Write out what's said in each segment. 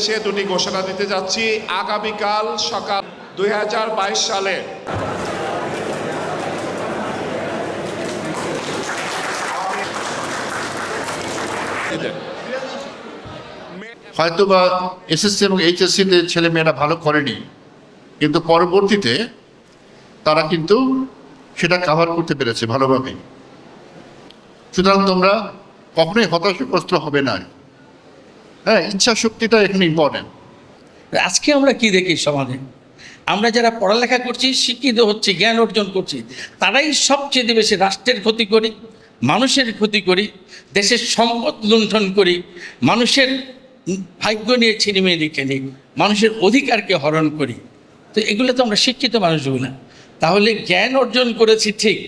সে দুটি ঘোষণা দিতে যাচ্ছি। আগামীকাল সকাল 2022 সালে হয়তোবা এসএসসি এবং এইচএসসিতে ছেলে মেয়েরা ভালো করেনি, কিন্তু পরবর্তীতে তারা কিন্তু সেটা কাভার করতে পেরেছে ভালোভাবে। সুতরাং তোমরা কখনোই হতাশাগ্রস্ত হবে না। হ্যাঁ, ইচ্ছা শক্তিটা এখানে ইম্পর্টেন্ট। আজকে আমরা কি দেখি সমাজে, আমরা যারা পড়ালেখা করছি, শিক্ষিত হচ্ছি, জ্ঞান অর্জন করছি, তারাই সবচেয়ে বেশি রাষ্ট্রের ক্ষতি করি, মানুষের ক্ষতি করি, দেশের সম্পদ লুণ্ঠন করি, মানুষের ভাগ্য নিয়ে ছিনিমিনি খেলি, মানুষের অধিকারকে হরণ করি। তো এগুলো তো আমরা শিক্ষিত মানুষগুলো। তাহলে জ্ঞান অর্জন করেছি ঠিক,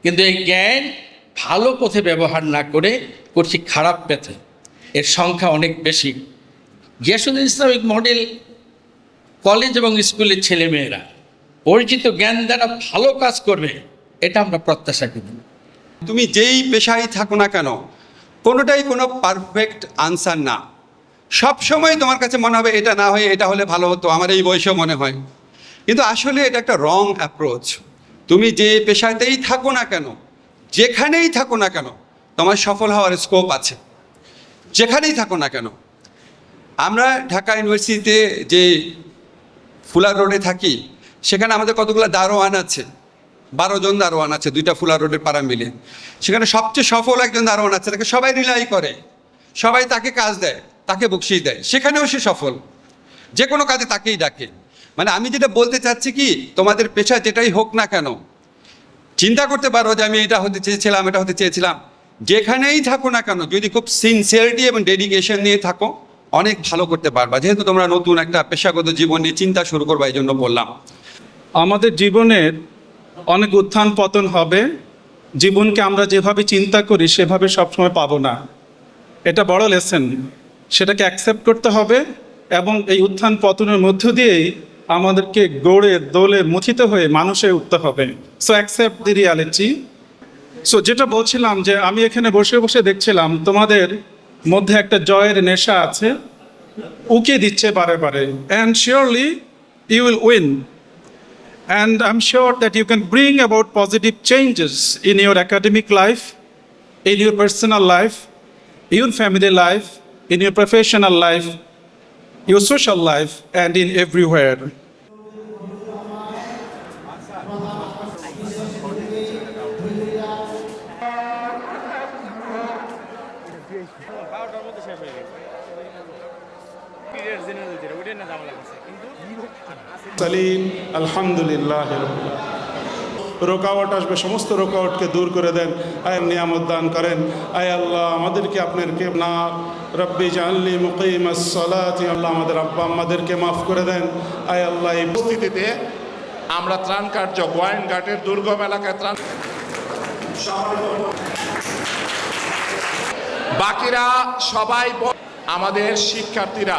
কিন্তু এই জ্ঞান ভালো পথে ব্যবহার না করে করছি খারাপ পথে। এর সংখ্যা অনেক বেশি। গিয়াসুদ্দিন ইসলামিক মডেল কলেজ এবং স্কুলের ছেলেমেয়েরা অর্জিত জ্ঞান দ্বারা ভালো কাজ করবে, এটা আমরা প্রত্যাশা করি। তুমি যেই পেশায় থাকো না কেন, কোনোটাই কোনো পারফেক্ট আনসার না। সব সময় তোমার কাছে মনে হবে এটা না হয়ে এটা হলে ভালো হতো, আমার এই বয়সেও মনে হয়। কিন্তু আসলে এটা একটা রং অ্যাপ্রোচ। তুমি যে পেশাতেই থাকো না কেন, যেখানেই থাকো না কেন, তোমার সফল হওয়ার স্কোপ আছে, যেখানেই থাকো না কেন। আমরা ঢাকা ইউনিভার্সিটিতে যে ফুলার রোডে থাকি, সেখানে আমাদের কতগুলো দারোয়ান আছে, 12 জন দারোয়ান আছে, 2টা ফুলার রোডের পাড়া মিলে। সেখানে সবচেয়ে সফল একজন দারোয়ান আছে, তাকে সবাই রিলাই করে, সবাই তাকে কাজ দেয়, তাকে বকশিশ দেয়, সেখানেও সে সফল। যে কোনো কাজে তাকেই ডাকে। মানে আমি যেটা বলতে চাচ্ছি কি, তোমাদের পেশা যেটাই হোক না কেন, চিন্তা করতে পারো যে আমি এটা হতে চেয়েছিলাম, এটা হতে চেয়েছিলাম। যেখানেই থাকো না কেন, যদি খুব সিনসিয়ারিটি এবং ডেডিকেশন নিয়ে থাকো, অনেক ভালো করতে পারবা। যেহেতু তোমরা নতুন একটা পেশাগত জীবন নিয়ে চিন্তা শুরু করবা, এই জন্য বললাম। আমাদের জীবনের অনেক উত্থান পতন হবে। জীবনকে আমরা যেভাবে চিন্তা করি সেভাবে সবসময় পাবো না, এটা বড় লেসন। সেটাকে অ্যাকসেপ্ট করতে হবে এবং এই উত্থান পতনের মধ্য দিয়েই আমাদেরকে গড়ে দোলে মুথিত হয়ে মানুষে উঠতে হবে। সো অ্যাকসেপ্ট দি রিয়ালিটি। সো যেটা বলছিলাম, যে আমি এখানে বসে বসে দেখছিলাম তোমাদের মধ্যে একটা জয়ের নেশা আছে, উকে দিচ্ছে বারে বারে। And surely you will win. And I'm sure that you can bring about positive changes in your academic life, in your personal life, in your family life, in your professional life, your social life, and in everywhere. Salim আলহামদুলিল্লাহ। রোকাওয়াট আসবে, সমস্ত রোকাওয়াটকে দূর করে দেন। আয় নিয়ামত দান করেন। আয় আল্লাহ আমাদেরকে আপনার কে না রব্বি জাআলনি মুকিমাস সালাতি, আল্লাহ আমাদের আব্বা আম্মাদেরকে মাফ করে দেন। আয় আল্লাহ এই উপস্থিতিতে আমরা ত্রাণ কার্য গোয়াইনঘাটের দুর্গম এলাকায় ত্রাণ, বাকিরা সবাই আমাদের শিক্ষার্থীরা